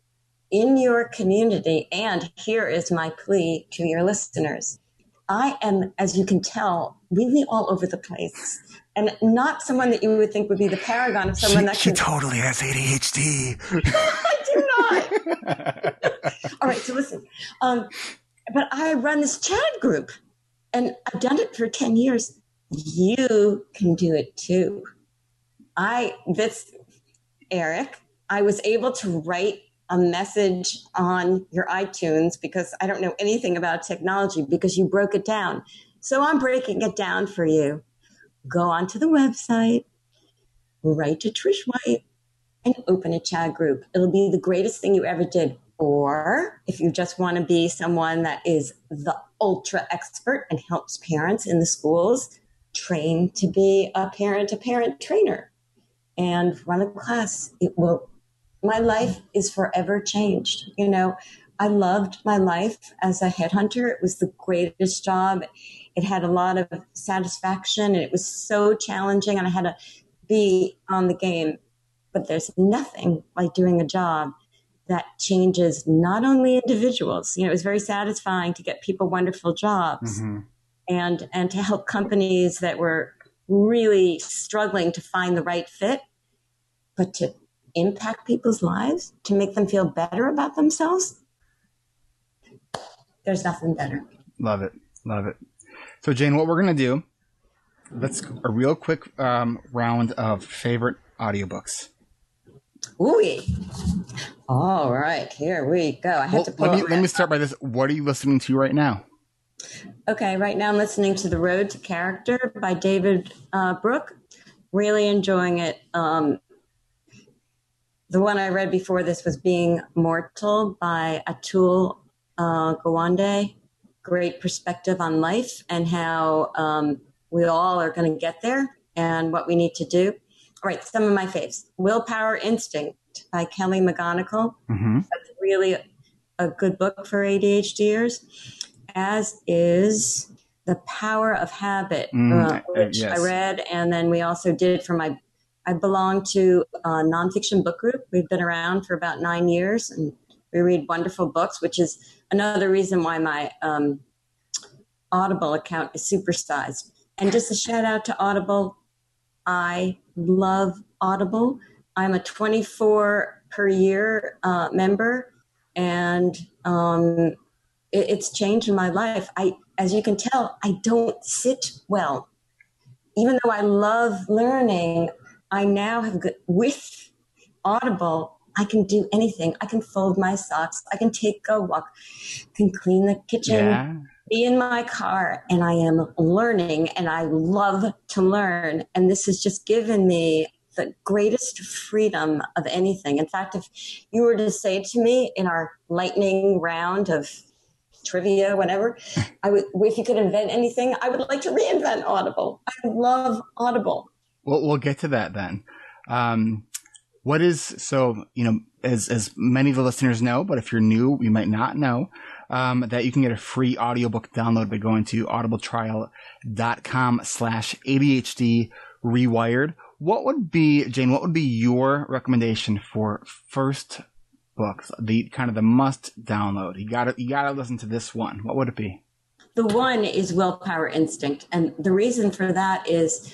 in your community. And here is my plea to your listeners. I am, as you can tell, really all over the place. And not someone that you would think would be the paragon of someone She totally has ADHD. I do not. All right, so listen. But I run this CHAD group, and I've done it for 10 years. You can do it too. Eric, I was able to write a message on your iTunes because I don't know anything about technology because you broke it down. So I'm breaking it down for you. Go onto the website, write to Trish White, and open a CHAD group. It'll be the greatest thing you ever did. Or if you just want to be someone that is the ultra expert and helps parents in the schools, train to be a parent-to-parent trainer and run a class. My life is forever changed. I loved my life as a headhunter. It was the greatest job. It had a lot of satisfaction, and it was so challenging, and I had to be on the game. But there's nothing like doing a job that changes not only individuals. It was very satisfying to get people wonderful jobs and to help companies that were really struggling to find the right fit, but to impact people's lives, to make them feel better about themselves. There's nothing better. Love it. Love it. So, Jane, what we're going to do, let's a real quick round of favorite audiobooks. Ooh. All right, here we go. I have to pull let me start by this. What are you listening to right now? Okay, right now I'm listening to The Road to Character by David Brooke. Really enjoying it. The one I read before this was Being Mortal by Atul Gawande. Great perspective on life and how we all are going to get there and what we need to do. All right, some of my faves. Willpower Instinct by Kelly McGonigal. That's really a good book for ADHDers, as is The Power of Habit, which I read. And then we also did I belong to a nonfiction book group. We've been around for about 9 years, and we read wonderful books, which is another reason why my Audible account is supersized. And just a shout out to Audible. I love Audible. I'm a 24 per year member, and it's changed my life. As you can tell, I don't sit well. Even though I love learning, I now have, with Audible, I can do anything. I can fold my socks. I can take a walk, can clean the kitchen, be in my car, and I am learning, and I love to learn. And this has just given me the greatest freedom of anything. In fact, if you were to say to me in our lightning round of trivia, whatever, if you could invent anything, I would like to reinvent Audible. I love Audible. Well, we'll get to that then. As many of the listeners know, but if you're new, you might not know, that you can get a free audiobook download by going to audibletrial.com/ADHD Rewired. Jane, what would be your recommendation for first books, the kind of the must download? You gotta listen to this one. What would it be? The one is Willpower Instinct. And the reason for that is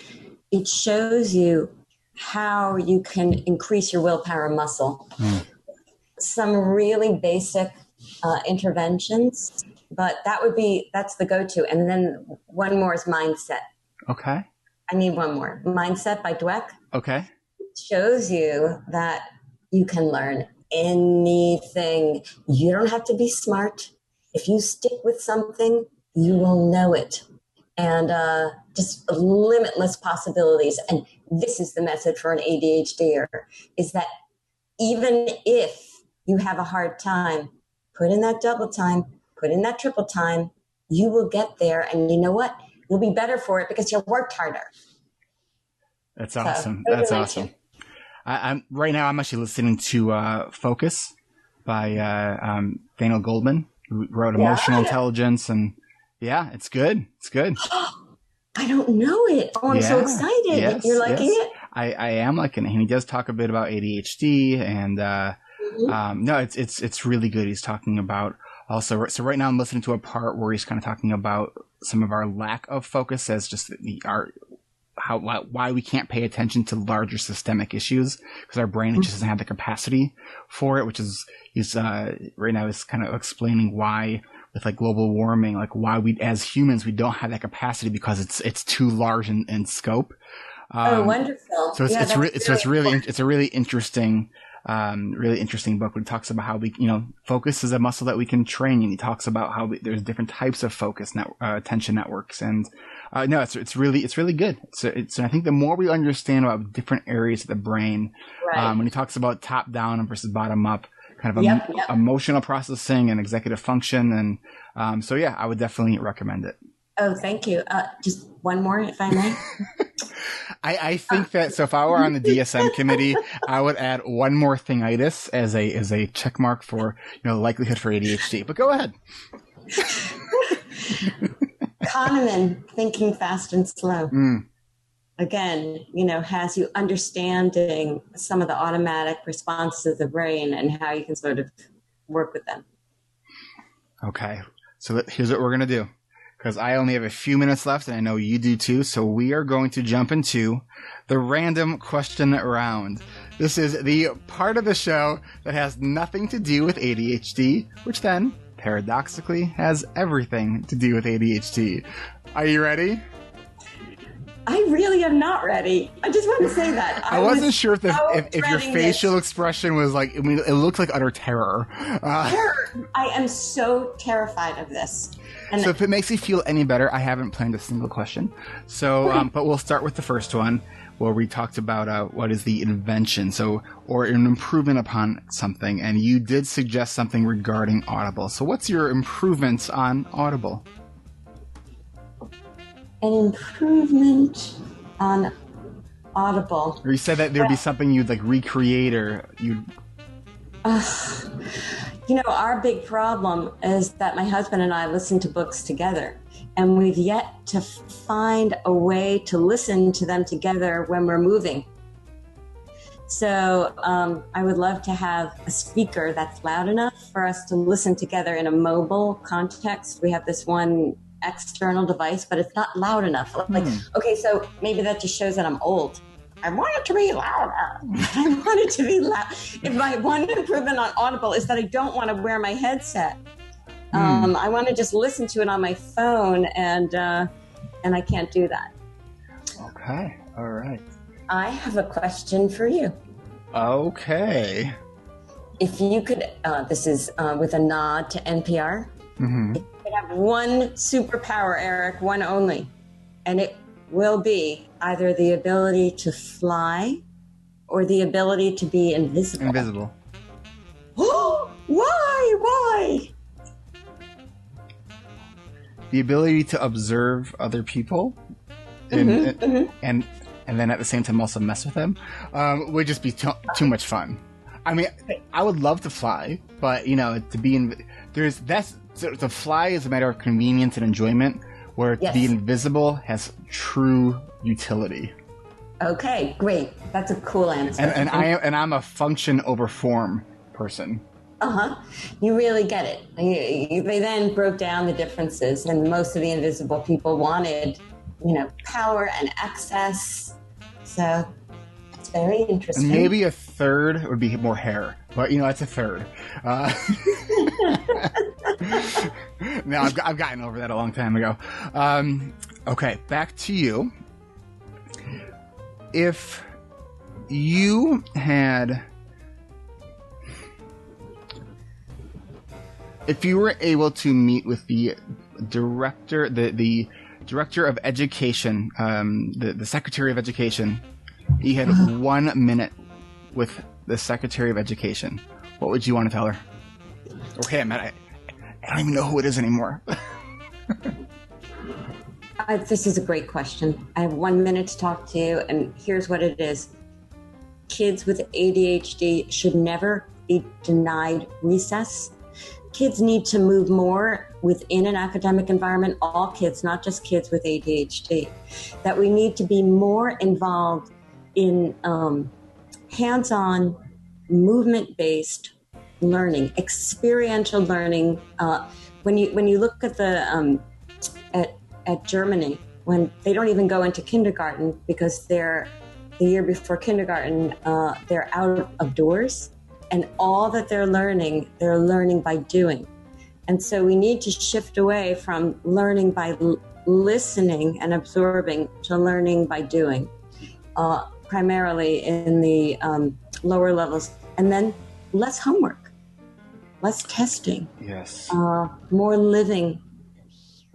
it shows you how you can increase your willpower muscle. Some really basic interventions, but that's the go-to. And then one more is Mindset. Okay. I need one more. Mindset by Dweck. Okay. It shows you that you can learn anything. You don't have to be smart. If you stick with something, you will know it. and just limitless possibilities. And this is the message for an ADHDer, is that even if you have a hard time, put in that double time, put in that triple time, you will get there. And you know what? You'll be better for it because you worked harder. That's awesome. That's awesome. I'm right now. I'm actually listening to Focus by Daniel Goldman, who wrote Emotional Intelligence, and it's good. It's good. I don't know it. Oh, I'm so excited. Yes, You're liking it? I am liking it. And he does talk a bit about ADHD, and no, it's really good. He's talking about also. So right now I'm listening to a part where he's kind of talking about some of our lack of focus as just why we can't pay attention to larger systemic issues because our brain just doesn't have the capacity for it, which is he's right now is kind of explaining why with like global warming, like why we as humans we don't have that capacity because it's too large in scope. Wonderful! So it's a really interesting book where it talks about how we, focus is a muscle that we can train, and he talks about how there's different types of focus attention networks, and it's really good. So I think the more we understand about different areas of the brain, when he talks about top down versus bottom up, kind of emotional processing and executive function, and I would definitely recommend it. Oh, thank you. Just one more, if I may. I think that so if I were on the DSM committee, I would add one more thingitis as a check mark for likelihood for ADHD. But go ahead. Kahneman, Thinking Fast and Slow. Again, has you understanding some of the automatic responses of the brain and how you can sort of work with them. Okay, so here's what we're gonna do. Because I only have a few minutes left, and I know you do too, so we are going to jump into the random question round. This is the part of the show that has nothing to do with ADHD, which then, paradoxically, has everything to do with ADHD. Are you ready? I really am not ready. I just want to say that. I wasn't sure if your facial expression was like, it looked like utter terror. Terror. I am so terrified of this. So if it makes you feel any better, I haven't planned a single question. So, but we'll start with the first one where we talked about what is the invention, or an improvement upon something. And you did suggest something regarding Audible. So what's your improvements on Audible? An improvement on Audible. Or you said that there'd be something you'd like recreate or you'd... our big problem is that my husband and I listen to books together, and we've yet to find a way to listen to them together when we're moving. So I would love to have a speaker that's loud enough for us to listen together in a mobile context. We have this one external device, but it's not loud enough. Okay, so maybe that just shows that I'm old. I want it to be louder. I want it to be loud. If my one improvement on Audible is that I don't want to wear my headset. I want to just listen to it on my phone, and I can't do that. Okay, all right. I have a question for you. Okay. If you could, this is with a nod to NPR. Mm-hmm. If you could have one superpower, Eric, one only, and it will be either the ability to fly or the ability to be invisible. Invisible. Why? The ability to observe other people and then at the same time also mess with them would just be too much fun. I mean, I would love to fly, but to be to fly is a matter of convenience and enjoyment, where to be invisible has true utility. Okay, great. That's a cool answer. And I'm a function over form person. You really get it. They then broke down the differences, and most of the invisible people wanted, power and access. So it's very interesting. And maybe a third would be more hair, but it's a third. No, I've gotten over that a long time ago. Okay, back to you. If you were able to meet with the director, the Director of Education, the Secretary of Education, you had 1 minute with the Secretary of Education, what would you want to tell her? Okay, I don't even know who it is anymore. This is a great question. I have 1 minute to talk to you, and here's what it is. Kids with ADHD should never be denied recess. Kids need to move more within an academic environment, all kids, not just kids with ADHD. That we need to be more involved in hands-on, movement-based learning, experiential learning. When you look at at Germany, when they don't even go into kindergarten because the year before kindergarten, they're out of doors, and all that they're learning by doing. And so we need to shift away from learning by listening and absorbing to learning by doing, primarily in the lower levels. And then less homework, less testing, yes, more living.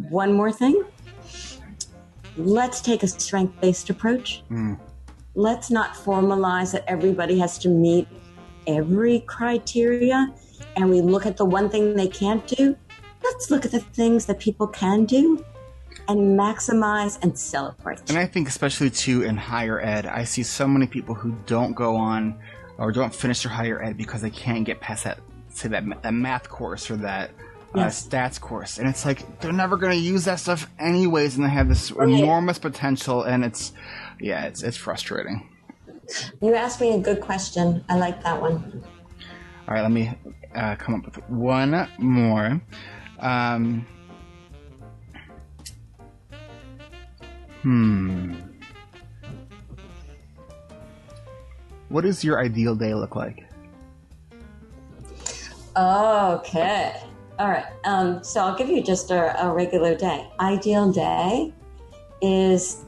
One more thing. Let's take a strength-based approach. Let's not formalize that everybody has to meet every criteria, and we look at the one thing they can't do. Let's look at the things that people can do and maximize and celebrate. And I think especially too in higher ed, I see so many people who don't go on or don't finish their higher ed because they can't get past that math course or that stats course, and it's like they're never going to use that stuff anyways, and they have this enormous potential, and it's frustrating. You asked me a good question. I like that one. All right, let me come up with one more. What does your ideal day look like? Okay. All right. So I'll give you just a regular day. Ideal day is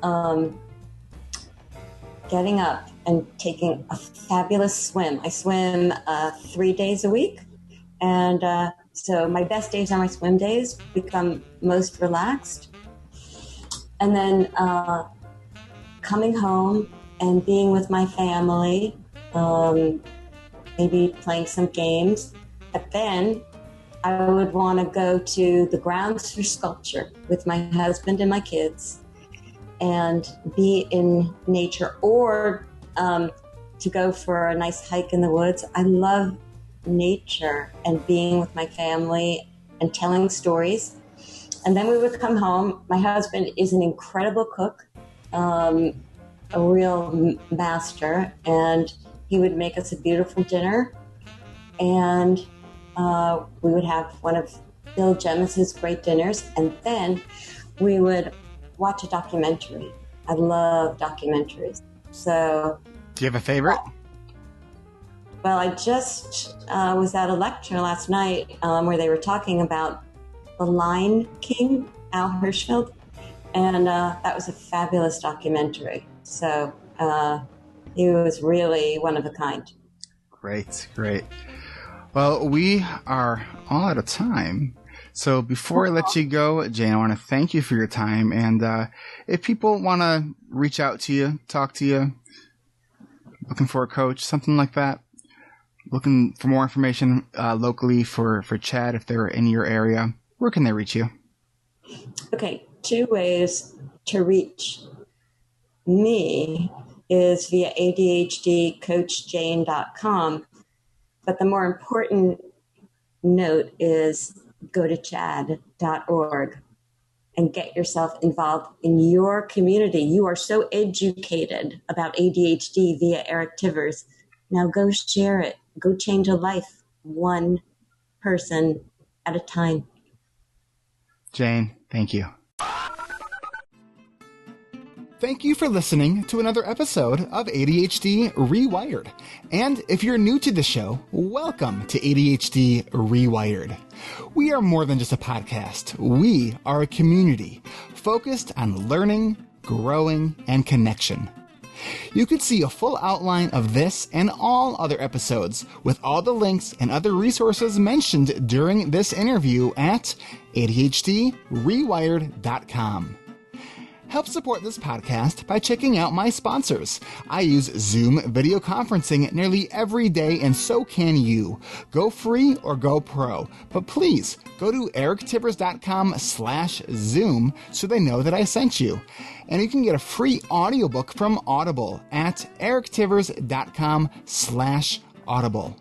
getting up and taking a fabulous swim. I swim 3 days a week. And so my best days are my swim days, become most relaxed. And then coming home and being with my family, maybe playing some games. But then I would want to go to the grounds for sculpture with my husband and my kids and be in nature, or to go for a nice hike in the woods. I love nature and being with my family and telling stories. And then we would come home. My husband is an incredible cook, a real master, and he would make us a beautiful dinner. And we would have one of Bill Jemis's great dinners, and then we would watch a documentary. I love documentaries. So, do you have a favorite? Well, I just was at a lecture last night where they were talking about The Lion King, Al Hirschfeld, and that was a fabulous documentary. So he was really one of a kind. Great. Well, we are all out of time. So before I let you go, Jane, I want to thank you for your time. And if people want to reach out to you, talk to you, looking for a coach, something like that, looking for more information locally for Chad, if they're in your area, where can they reach you? Okay, 2 ways to reach me is via ADHDcoachjane.com. But the more important note is go to chad.org and get yourself involved in your community. You are so educated about ADHD via Eric Tivers. Now go share it. Go change a life, one person at a time. Jane, thank you. Thank you for listening to another episode of ADHD Rewired. And if you're new to the show, welcome to ADHD Rewired. We are more than just a podcast. We are a community focused on learning, growing, and connection. You can see a full outline of this and all other episodes with all the links and other resources mentioned during this interview at ADHDrewired.com. Help support this podcast by checking out my sponsors. I use Zoom video conferencing nearly every day, and so can you. Go free or go pro. But please, go to erictivers.com/Zoom so they know that I sent you. And you can get a free audiobook from Audible at erictivers.com/Audible.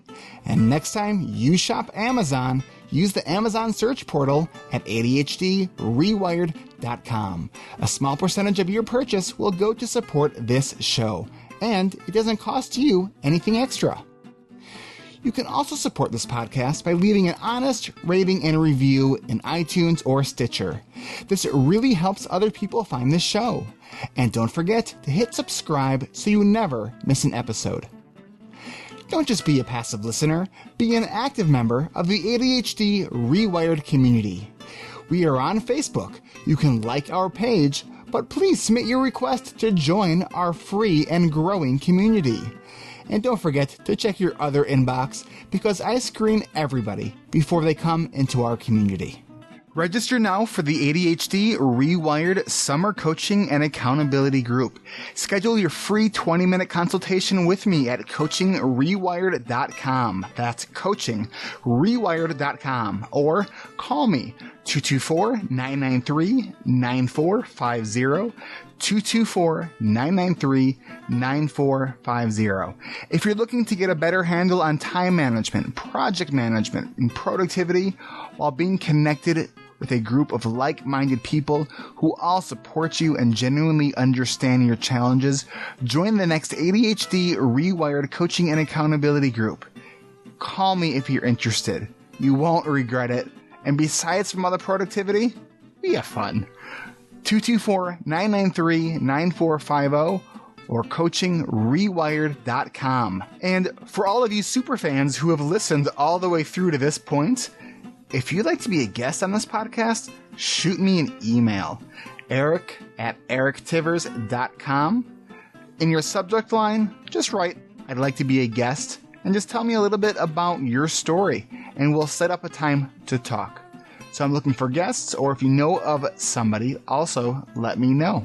And next time you shop Amazon, use the Amazon search portal at ADHDrewired.com. A small percentage of your purchase will go to support this show, and it doesn't cost you anything extra. You can also support this podcast by leaving an honest rating and review in iTunes or Stitcher. This really helps other people find this show. And don't forget to hit subscribe so you never miss an episode. Don't just be a passive listener, be an active member of the ADHD Rewired community. We are on Facebook. You can like our page, but please submit your request to join our free and growing community. And don't forget to check your other inbox because I screen everybody before they come into our community. Register now for the ADHD Rewired Summer Coaching and Accountability Group. Schedule your free 20-minute consultation with me at coachingrewired.com. That's coachingrewired.com. Or call me 224-993-9450. 224-993-9450. If you're looking to get a better handle on time management, project management, and productivity while being connected with a group of like-minded people who all support you and genuinely understand your challenges, join the next ADHD Rewired Coaching and Accountability Group. Call me if you're interested. You won't regret it. And besides from other productivity, we have fun. 224-993-9450 or coachingrewired.com. And for all of you superfans who have listened all the way through to this point, if you'd like to be a guest on this podcast, shoot me an email, eric@erictivers.com. In your subject line, just write, "I'd like to be a guest," and just tell me a little bit about your story, and we'll set up a time to talk. So I'm looking for guests, or if you know of somebody, also let me know.